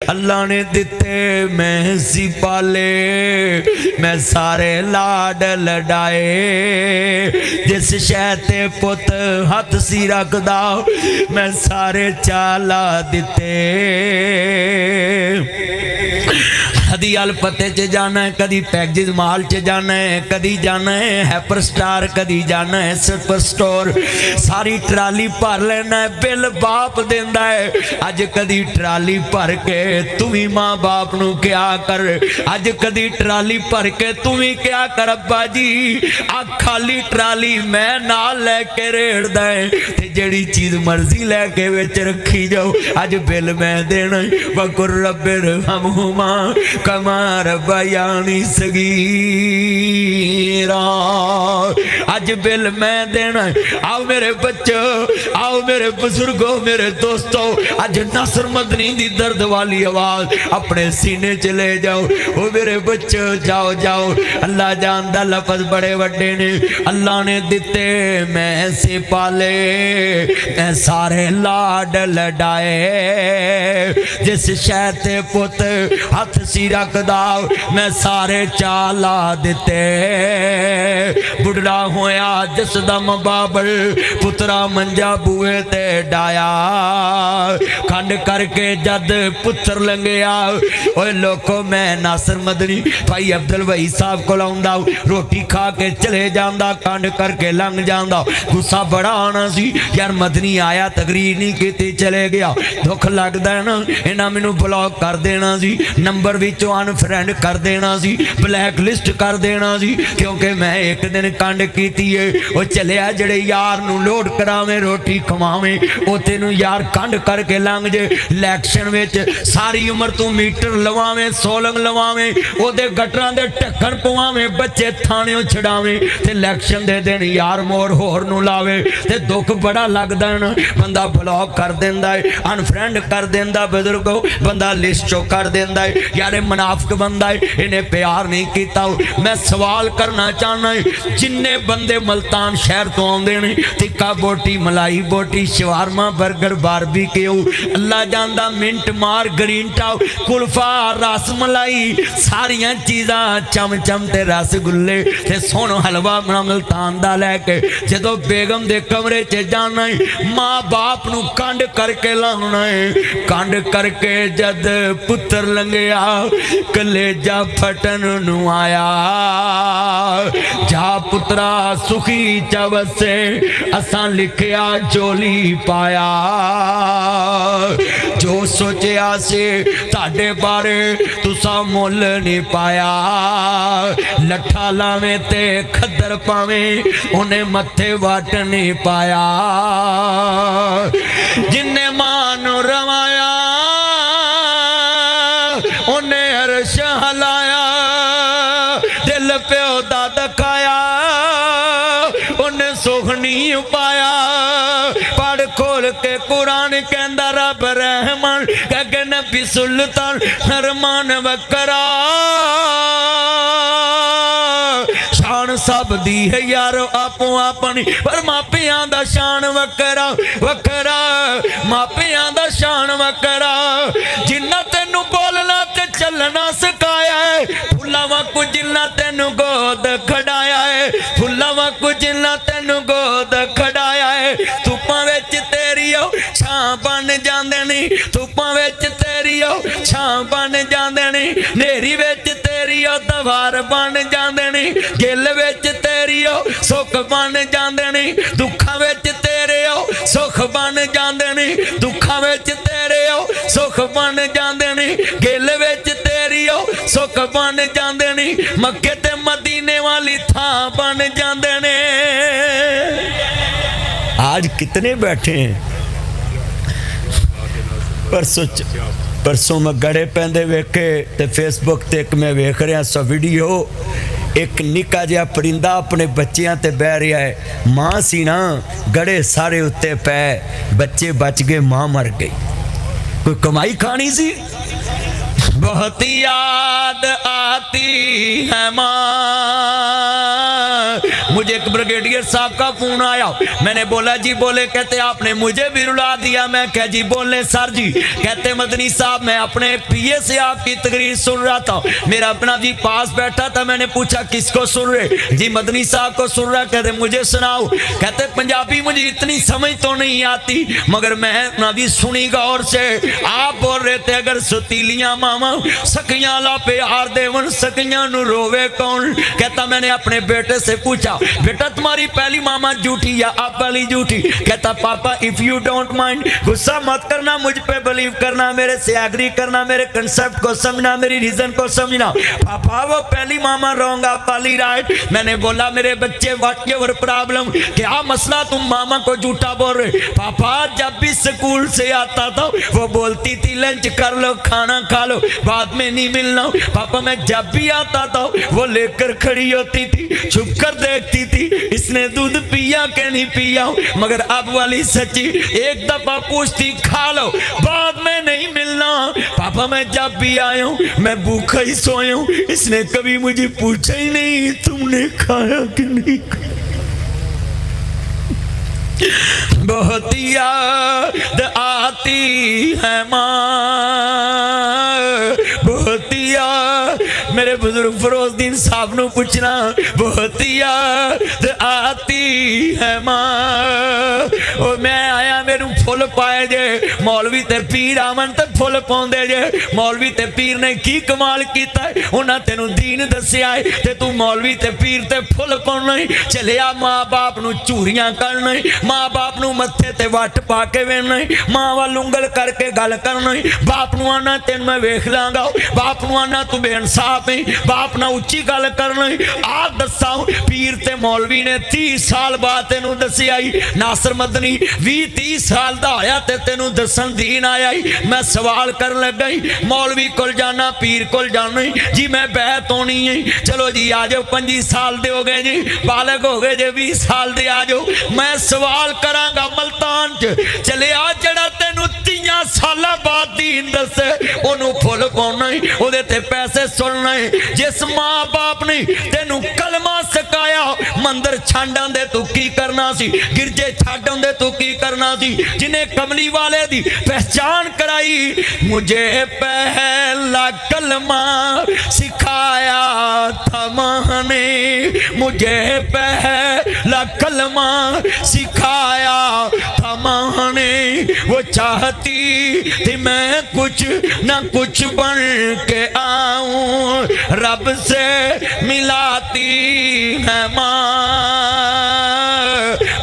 अल्लाह ने दिते मैं सी पाले, मैं सारे लाड लडाए। जिस शह ते पुत हथ सी रखदा मैं सारे चाला दिते। कदी अल पते च जाना है, कदी पैकेज माल च जाना है, कदी जाना है हैपर स्टार, कदी जाना है सुपर स्टोर। सारी ट्राली भर लेना है, बिल बाप देंदा है। अज कदी ट्राली भर के तू भी माँ बाप नू क्या कर, अज कदी ट्राली भर के तू भी क्या कर अब्बा जी। आ खाली ट्राली मैं नाल लैके रेड़दा है ते जेड़ी चीज मर्जी लैके विच रखी जाओ। अज बिल मैं देना वकुर रब्बिर हमहुमा कमार बयानी सगीरा। अज बिल मैं देना। आओ मेरे बच्चों, आओ मेरे बुजुर्गों, मेरे दोस्तों, अज नसर मदनी दी दर्द वाली आवाज अपने सीने च ले जाओ। ओ मेरे बच्चों जाओ जाओ। अल्लाह जानदा लफज बड़े वड्डे ने। अल्लाह ने दिते मैं से पाले, मैं सारे लाड लडाए। जिस शह ते पुत हथ सी रखदा मैं सारे चाला दिते। बुढ़ा होया जसदम बाबल पुत्रा मंजा बूहे ते डाया। खंड करके जद पुत्र लंघिया। ओए लोको मैं नासर मदनी भाई अब्दुल वही साहब को आउंदा, रोटी खा के चले जांदा, खंड करके लंघ जांदा। गुस्सा बड़ा आना सी यार मदनी आया तकरीर नहीं की चले गया। दुख लगदा है ना, इन्हां मैनू ब्लॉक कर देना सी, नंबर विचों अनफ्रेंड कर देना सी, ब्लैक लिस्ट कर देना सी। क्योंकि मैं एक दिन कंड कीती है। वो चलिया जड़े यार नू लोड करावे रोटी खवावे वो तेनू यार कंड करके लंघ जे। इलैक्शन विच सारी उम्र तू मीटर लवावे, सोलंग लवावे, ओदे गटरां दे ढक्कन पवावे, बच्चे थाणेओ छड़ावे ते इलैक्शन दे दिन यार मोर होर नू लावे ते दुख बड़ा लगदा है ना। बंदा ब्लॉक कर देंदा है, अनफ्रेंड कर देंदा, बुजुर्गो बंदा लिस्ट चो कर देंदा है। यार मुनाफिक बंदा है, इन्हें प्यार नहीं किया। मैं सवाल करना चाहना है, जिन्ने बंदे मुल्तान शहर तो आउंदे ने टिक्का बोटी, मलाई बोटी, शवारमा, बर्गर, बारबीक्यू, अल्लाह जानदा मिंट मार, ग्रीन टाउ, कुल्फा, रस मलाई, सारियां चीज़ां चम चम ते रसगुल्ले ते सोन हलवा बना मुल्तान दा लैके जदों बेगम दे कमरे च जाना है, माँ बाप नू कंड करके लाना है। कंड करके जद पुत्र लंघिया कलेजा फटन नू आया। जा पुत्रा सुखी चवसे असां लिखिया झोली पाया। जो सोचिया से ताडे बारे तुसा मुल नहीं पाया। लठा लावे ते खद्दर पावे उन्हें मत्थे वाट नहीं पाया। जिन्ने मां नू रवाया उन्हें अरश हलाया। दिल प्यो दा दखाया उन्हें सुखनी पाया। पढ़ खोल के कुरान कहंदा रब रहमान कह नबी सुल्तान फरमान वकरा। शान सब दी है यारो आपो अपनी पर मापियां दा शान वकरा वकरा। मापियां दा शान वकरा। जिन्ना तेनू बोलना ते चलना सिखाया है। फुल्ला वाकू जिन्ना तेनू गोद खड़ाया है। फुल्ला वाकू जिन्ना तेनू गोद खड़ाया है। धुप्पां विच तेरी छां बन जांदे नी। धुप्पां विच तेरी छां बन जांदे नी। नेरी विच तेरी दवार बन जांदे नी। गिल विच तेरी सुख बन जांदे नी। दुखां विच तेरे सुख बन जांदे नी। दुखां विच तेरे सुख बन जांदे नी। गिल विच तेरी सुख बन जांदे नी। मक्के ते मदीने वाली थां बन जांदे ने। आज कितने बैठे हैं। परसों मैं गड़े पैंदे वेखे ते फेसबुक ते एक मैं वेख रहा सो वीडियो। एक निक्का जिहा परिंदा अपने बच्चियां ते बह रहा है। मां सी ना गड़े सारे उत्ते पै बच्चे बच गए, मां मर गई। कोई कमाई खानी सी। बहुत याद आती है माँ मुझे एक ब्रिगेडियर साहब का फोन आया। मैंने बोला जी बोले। कहते आपने मुझे भी रुला दिया। मैं कह जी बोले सर जी। कहते मदनी साहब मैं अपने पीए से आपकी तकरीर सुन रहा था, मेरा अपना जी पास बैठा था। मैंने पूछा किसको सुन रहे? जी मदनी साहब को सुन रहा। कहते मुझे सुनाओ। कहते पंजाबी मुझे इतनी समझ तो नहीं आती, मगर मैं ना भी सुनी गौर से। आप बोल रहे थे अगर सुतीलियां मामा सकियां ला प्यार देवन, सकियां नु रोवे कौन? कहता मैंने अपने बेटे से पूछा बेटा तुम्हारी पहली मामा झूठी या आप वाली झूठी? कहता पापा इफ यू डोंट माइंड, गुस्सा मत करना, मुझ पे बिलीव करना, मेरे से एग्री करना, मेरे कंसेप्ट को समझना, मेरी रीजन को समझना। पापा वो पहली मामा रॉन्ग आप वाली राइट। मैंने बोला मेरे बच्चे व्हाट योर प्रॉब्लम, क्या मसला तुम मामा को झूठा बोल रहे? पापा जब भी स्कूल से आता था वो बोलती थी लंच कर लो, खाना खा लो, बाद में नहीं मिलना। पापा मैं जब भी आता था वो लेकर खड़ी होती थी, छुप कर देखती थी इसने दूध पिया के नहीं पिया। मगर अब वाली सच्ची एक दफा पूछती खा लो, बाद में नहीं मिलना। पापा मैं जब भी आया हूं मैं भूखा ही सोया हूं, इसने कभी मुझे पूछा ही नहीं तुमने खाया कि नहीं। बहुत याद आती है माँ, बहुत याद, मेरे बुजुर्ग फरोजदीन साहब ਨੂੰ पूछना, बहुत याद आती है माँ। और मैं आया मेनू फुल पाए जे, मौलवी ते पीर आवन ते फुल पाउंदे जे। मौलवी ते पीर ने की कमाल कीता है, उन्हां तेनू दीन दस्सिया है ते तू मौलवी ते पीर ते फुल पाउणा है। चलिया माँ बाप नू चूरियां करना है, माँ बाप नू मत्थे ते वट पा के वेना है, माँ वाल उंगल करके गल करना है। बाप नू आना तेन मैं वेख लांगा, बाप नू आना तू बेइंसाफ है, बाप ना उच्ची गल करना है। आ दसा पीर ते मौलवी ने 30 साल बाद तेनू दसी आई, नासर मदनी 20-30 साल दा होया ते तेनू दसन दीन आया ही। मैं सवाल कर लगा ही, मौलवी कोल जाना पीर कोल जाना जी, मैं बैत होनी है। चलो जी आ जाओ, 25 साल दे हो गए जी, बालक हो गए जी, 20 साल दे आ जाओ। मैं सवाल करांगा मल्तान च, चले आ जड़ा तेनू 30 साल बाद दीन दसे ओनू फुल पाउणा है, ओदे ते पैसे सुनना है। जिस माँ बाप ने तेनू कलमा सिखाया, मंदिर छांड आंदे तू की करना सी, गिरजे छाड़ आंदे तू की करना सी। जिन्हें कमली वाले दी पहचान कराई, मुझे पहला कलमा सिखाया था माँ ने, मुझे पहला कलमा सिखाया था माँ ने। वो चाहती थी मैं कुछ ना कुछ बन के आऊं, रब से मिलाती है माँ,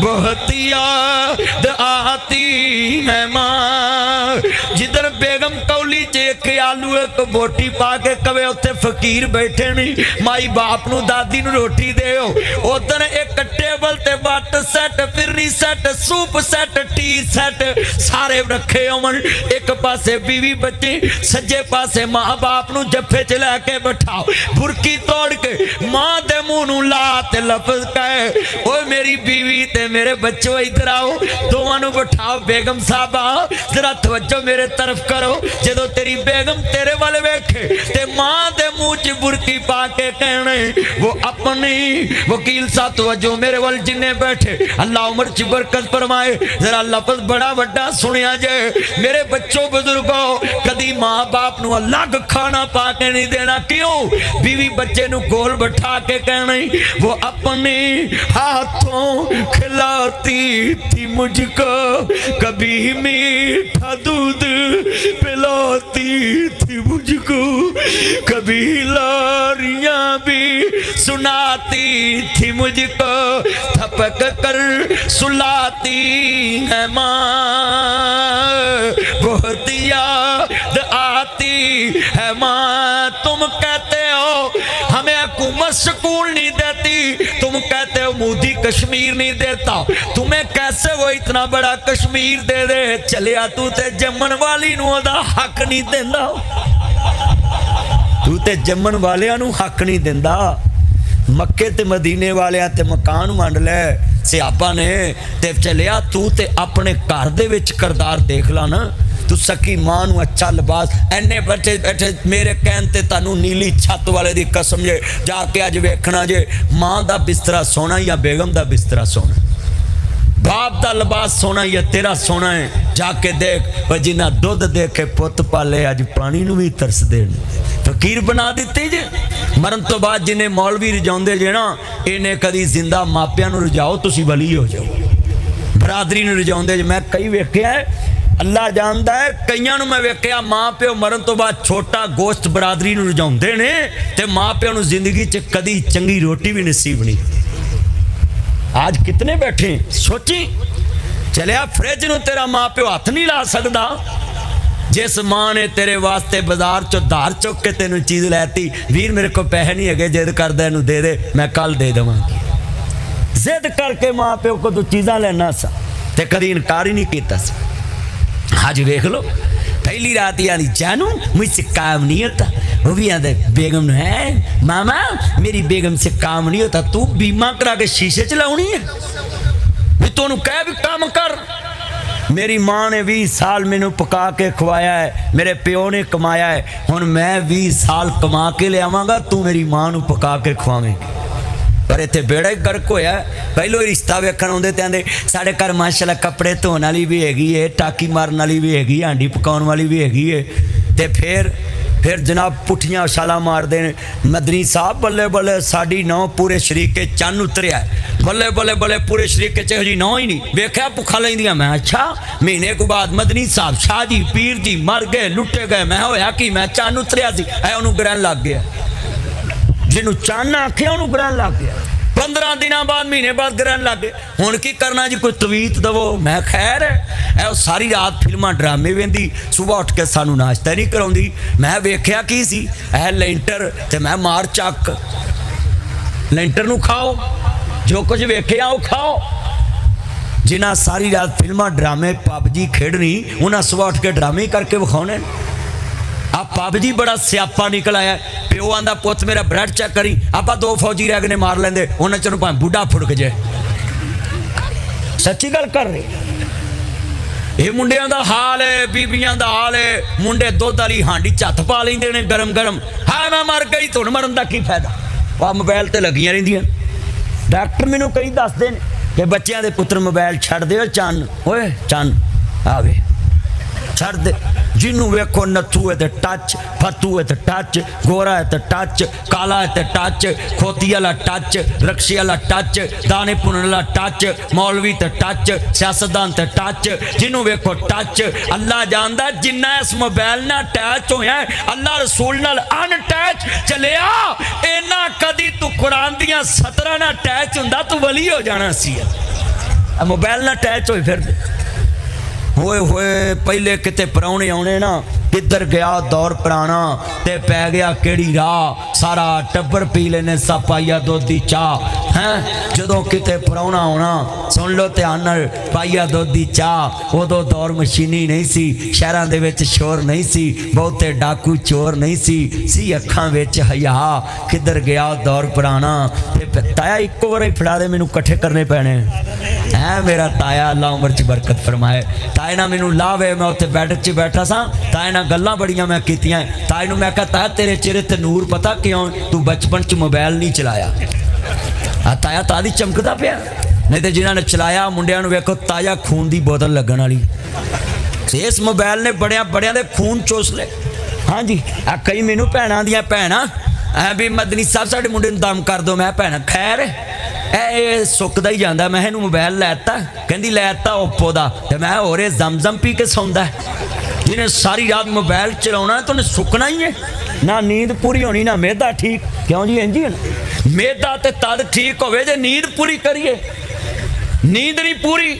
बहुत याद आती है माँ। जिधर बेगम कौली च एक आलू एक बोटी पा के कवे उत्थे फकीर बैठे नहीं, माई बाप नू दादी नू रोटी देओ। उधर एक टेबल ते वट set, phirni set, soup set, tea set सारे रखे होवन। एक पासे बीवी बच्चे, सज्जे पासे माँ बाप नू जफे च लैके बैठाओ, बुरकी तोड़ के माँ दे मुंह नू ला ते लफज कहे, ओए मेरी बीवी ते मेरे बच्चों इधर आओ, दोवां नू बैठाओ। बेगम साहबा जरा तवज्जो मेरे तरफ करो। जदों तेरी बेगम तेरे वाले वेखे ते माँ दे मुंह च बुरकी पा के कहने, वो अपनी वकील साहब तवज्जो मेरे वाल जिन्ने बैठे, अल्लाह उम्र च बरकत फरमाए, जरा लफज बड़ा वड्डा सुनिया जे। मेरे बच्चों बुजुर्गों, कदी माँ बाप नू अलग खाना पा के नहीं देना। क्यों? बीवी बच्चे नू गोल बैठा के कहने, वो अपने हाथों खिलाती थी मुझको, कभी मीठा दूध पिलाती थी मुझको, कभी लारियां भी सुनाती थी मुझको, थपक कर सुलाती है माँ, बहुत याद आती है माँ। तुम कहते हो हमें हुकूमत स्कूल नहीं देती, तुम कहते हो मोदी कश्मीर नहीं देता, तुम्हें कैसे वो इतना बड़ा कश्मीर दे दे? चलिया तू ते जम्मन वाली नू ओदा हक नहीं देंदा, तू ते जम्मन वालियां नू हक नहीं देंदा। मक्के ते मदीने वालियां ते मकान वंड ले सियापा ने ते चलिया तू ते अपने घर दे विच किरदार देख ला ना। तू सकी मां नू अच्छा लिबास इन्ने बैठे बैठे मेरे कहन ते तैनू नीली छत वाले दी कसम जे जाके अज वेखना जे मां दा बिस्तरा सोना या बेगम दा बिस्तरा सोना, बाप दा लिबास सोना या तेरा सोना है। जाके देख पर जिन्ना दुध दे के पुत पाले अज पानी नू भी तरस देन फकीर बना दिते जे। मरण तो बाद जिन्हें मौलवी रजाउंदे जे ना इन्हें कदी जिंदा मापियां नू रजाओ तुसी वली हो जाओ, बरादरी नू रजाउंदे जे। मैं कई वेख्या है, अल्लाह जानदा है, कईयां नू मैं वेख्या मां प्यो मरण तो बाद छोटा गोश्त बरादरी नू रजाउंदे ने ते मां प्यो नू जिंदगी च कदी चंगी रोटी भी नसीब नहीं। आज कितने बैठे सोची चलिया फ्रिज नू तेरा मां प्यो हथ नहीं ला सकता। जिस मां ने तेरे वास्ते बाजार चो धार चुक के तेन चीज़ लैती, वीर मेरे को पैसे नहीं है, जिद करदा इनू दे दे मैं कल दे देवांगी। जिद करके मां प्यो को तू चीज़ां लेना सा ते कदी इनकार ही नहीं किया सा। आज वेख लो पहली रात यानी जानू मुझसे काम नहीं होता, वो भी आते बेगम है मामा मेरी बेगम से काम नहीं होता, तू बीमा करा के शीशे चलाउनी है भी तू कह भी काम कर। मेरी माँ ने 20 साल मैनू पका के खवाया है, मेरे प्यो ने कमाया है, हुण मैं 20 साल कमा के ले आवांगा, तू मेरी माँ नू पका के खवावेंगी। पर इत्थे बेड़ा ही गर्क होया। पहलों ही रिश्ता वेखण आउंदे ते आंदे साडे घर माशाअल्लाह कपड़े धोण वाली भी हैगी है, टाकी मारन वाली भी हैगी, हांडी पकाउण वाली भी हैगी है। ते फिर जनाब पुठियां छालां मारदे ने। मदनी साहब बल्ले बल्ले साडी नौ पूरे शरीके चन्न उतरिया, बल्ले बल्ले बल्ले पूरे शरीके च हजी नौ ही नहीं वेख्या भुखा लैंदियां। मैं अच्छा महीने को बाद मदनी साहब शाह जी पीर जी मर गए लुटे गए। मैं होया कि मैं चन्न उतरिया सी, ऐ उन्होंने ग्रहण लग गया, जिन्हों चन्न आख्या उन्होंने ग्रहण लग गया। 15 दिन बाद महीने बाद ग्रहण लग गए। हुण की करना जी, कोई तवीत दवो। मैं खैर है सारी रात फिल्मां ड्रामे वेंदी, सुबह उठ के सानू नाश्ता नहीं कराउंदी। मैं वेख्या की सी ऐ लेंटर ते मैं मार चक लेंटर नू खाओ, जो कुछ वेख्या वो खाओ। जिन्हें सारी रात फिल्मां ड्रामे पबजी खेडनी उन्हें सुबह उठ के ड्रामे ही करके विखाने। आ पबजी बड़ा स्यापा निकल आया। प्यो आंदा पुत मेरा ब्रेड चेक करी, आप 2 फौजी रह गए मार लेंदे, उन्हें चलो भावें बुढ़ा फुड़क जाए। सच्ची गल कर रहे ये मुंडियां दा हाल है, बीबियां दा हाल है। मुंडे दुध वाली हांडी झत्त पा लेंदे ने गरम गरम, हाँ मैं मर गई तुहानू मरन दा की फायदा। आ मोबाइल ते लगियां रहिंदियां। डॉक्टर मैनू कई दसदे ने कि बच्चों के पुत्र मोबाइल छड्ड दिओ। चन्न ओए चन्न आवे छड्ड दे। जिन्हों वेखो नथू है तो टच, फतू है तो टच, गोरा है तो टच, काला है तो टच, खोती वाला टच, रक्शे वाला टच, दाने पुनने वाला टच, मौलवी तो टच, सियासतदान तो टच, जिन्हों वेखो टच। अल्लाह जानदा जिन्ना इस मोबाइल ना अटैच होया अल्लाह रसूल नाल अनअटैच चलिया इन्ना कदी तू कुरान दियां 17 ना अटैच हुंदा तू वली हो जाना सी। मोबाइल ना अटैच होए फिर होए होए पहले किते परौने आने ना, किधर गया दौर पुराना ते पै गया केड़ी राह, सारा टब्बर पी लेने सा पाइया दुध दी चाह हैं। जदों किते परौना आना सुन लो ध्यान नाल, पाइया दुध दी चाह। उदों दौर मशीनी नहीं सी, शहरां दे विच शोर नहीं सी, बहुते डाकू चोर नहीं सी अखां विच हया। किधर गया दौर पुराना ते ताया इक्को वारी फड़ा दे मैनू कट्ठे करने पैने है। मेरा ताया अल्लाह उम्र च बरकत फरमाए। ताए ना मैनू लावे, मैं उत्थे बैठ च बैठा सा, ताए ना गल्लां बड़ियां मैं कीतियां। ताए नू मैं कहा ताया तेरे चेहरे ते नूर पता क्यों, तू बचपन च मोबाइल नहीं चलाया। ताया तादी चमकदा पिया, नहीं तो जिन्होंने चलाया मुंडियां नू वेखो ताजा खून की बोतल लगन वाली। इस मोबाइल ने बड़िया बड़िया दे खून चूस ले। हाँ जी आ कई मैनू भैणां दियां भैणां भी मदनी साहब साडे मुंडे नू दम कर दो। मैं भैण खैर ए सुकदा ही जांदा। मैं इनू मोबाइल लैता, कहंदी लैता ओप्पो दा, ते मैं होर जमजम पी के सौंदा। जिन्हें सारी रात मोबाइल चलाना तो उन्हें सुकना ही है, ना नींद पूरी होनी ना मेदा ठीक। क्यों जी इंजी मेदा तो तद ठीक हो जे नींद पूरी करिए, नींद नहीं पूरी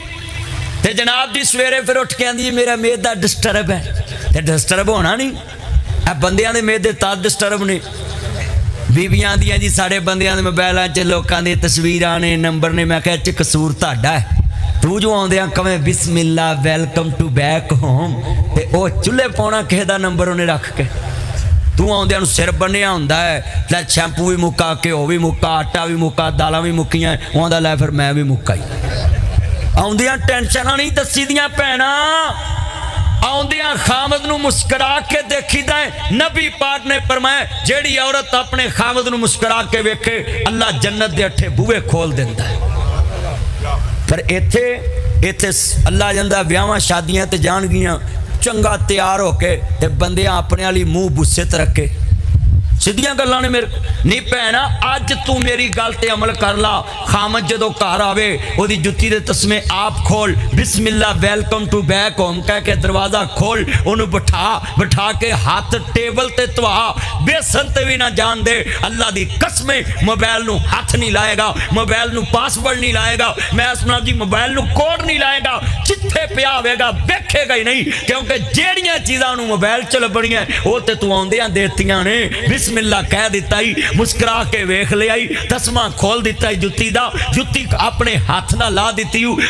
तो जनाब जी सवेरे फिर उठ के आंदी मेरा मेदा डिस्टर्ब है। तो डिस्टर्ब होना नहीं, बंदियां दे मेदे तद डिस्टर्ब ने, बीबियां दियां जी साढ़े बंदियां दे मोबाइलों च लोगों की तस्वीरां ने नंबर ने। मैं कहा कसूर तुहाडा है, तू जो आउंदियां कवें बिस्मिल्ला वेलकम टू बैक होम, ते ओ चुल्हे पाउणा किसे दा नंबर उन्हें रख के। तू आउंदियां नूं सिर बन्निया हुंदा है, लै शैंपू भी मुक्का, घ्यो भी मुक्का, आटा भी मुक्का, दालां भी मुक्कियां, आउंदा लै फिर मैं भी मुक्का ही। आउंदियां टेंशनां नहीं दस्सी दियां भैणां, आउंदियां खामद नूं मुस्करा के देखीदा है। नबी पाक ने फरमाया जेड़ी औरत अपने खामद नूं मुस्करा के वेखे अल्लाह जन्नत दे 8 बूहे खोल दिंदा है। पर इत्थे अल्लाह जांदा ब्याहां शादियां ते जान गियां चंगा तैयार होके ते बंदे अपने वाली मुंह बुस्से ते रखे सीधियां गल्लां ने मेरे नहीं भैना अज तू मेरी गल ते अमल कर ला। खामद जदों घर आवे ओदी जुत्ती दे तस्मे आप खोल बिस्मिल्ला वेलकम टू बैक होम कह के दरवाजा खोल ओनू बिठा के हाथ टेबल ते धवा बेसन ते भी ना जान दे। अल्लाह दी कसमे मोबाइल नू हाथ नहीं लाएगा, मोबाइल नू पासवर्ड नहीं लाएगा, मैं सुना जी मोबाइल नू कोड नहीं लाएगा, जिथे पिया होवेगा वेखेगा ही नहीं क्योंकि जेड़ियां चीज़ां नू मोबाइल च लभणियां वो ते तू आउंदियां देतियां ने। बिस्मिल्ला कह दिता ही मुस्करा के वेख लिया ही तस्मा खोल दिता ही जुत्ती दा जुत्ती अपने हाथ ना ला दी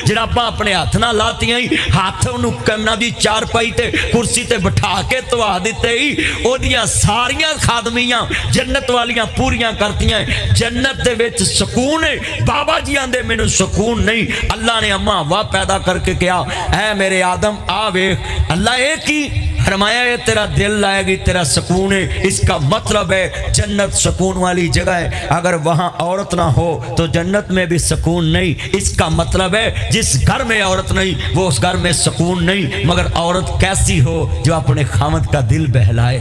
जराबा अपने हाथ ना लातियां ही हाथ कमना दी चारपाई ते कुर्सी ते बिठा के धवा दिते ही ओदियां सारियां खादमियां जन्नत वालियां पूरियां करतियां। जन्नत दे विच सुकून है। बाबा जी आंदे मैनू सुकून नहीं। अल्लाह ने अम्मा हवा पैदा करके कहा ऐ मेरे आदम आ वेख अल्लाह एक ही फरमाया ये तेरा दिल लाएगी तेरा सुकून है। इसका मतलब है जन्नत सुकून वाली जगह है। अगर वहाँ औरत ना हो तो जन्नत में भी सुकून नहीं। इसका मतलब है जिस घर में औरत नहीं वो उस घर में सुकून नहीं। मगर औरत कैसी हो जो अपने खामद का दिल बहलाए।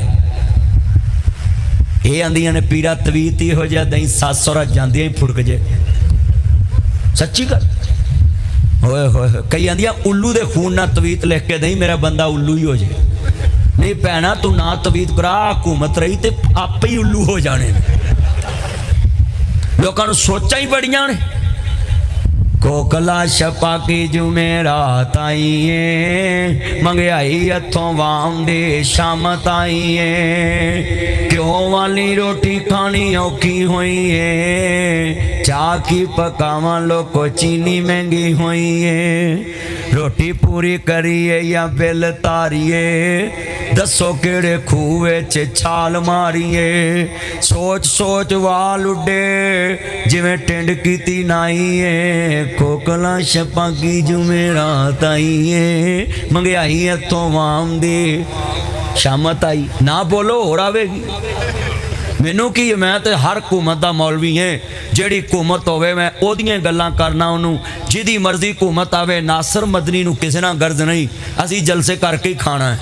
ये आंदियां ने पीरा तवीत ही हो जाए दई सस सौरा जांदियां ही फुड़क जे सच्ची गल होए होए। कई आंदियां उल्लू दे खून ना तवीत लिख के दई मेरा बंदा उल्लू ही हो जाए। नहीं भैना तू ना तवीत करा हुकूमत रही तो आप ही उल्लू हो जाने। लोगों सोचा ही बड़ियां ने कोकला छपा की जुमेरात आईए मंगयाई हथों वाम दे शामत आईए क्यों वाली रोटी खानी औखी हुई है चाह की पकावा लोको चीनी महंगी हुई है रोटी पूरी करिए या बिल तारिए दसो केड़े खूहे च छाल मारिए सोच सोच वाल उडे जिवें टिंड कीती नाईए कोकला छपा की जुमेरात आईए मंगयाई हथों वाम दे शामत आई। ना बोलो हो आवेगी मैनू की मैं तो हर हुकूमत का मौलवी है। जिहड़ी हुकूमत होवे मैं ओदियां गल्लां करना उन्होंने जिहदी मर्जी हुकूमत आवे। नासर मदनी नूं किसी ना गर्ज नहीं असी जलसे करके ही खाना है।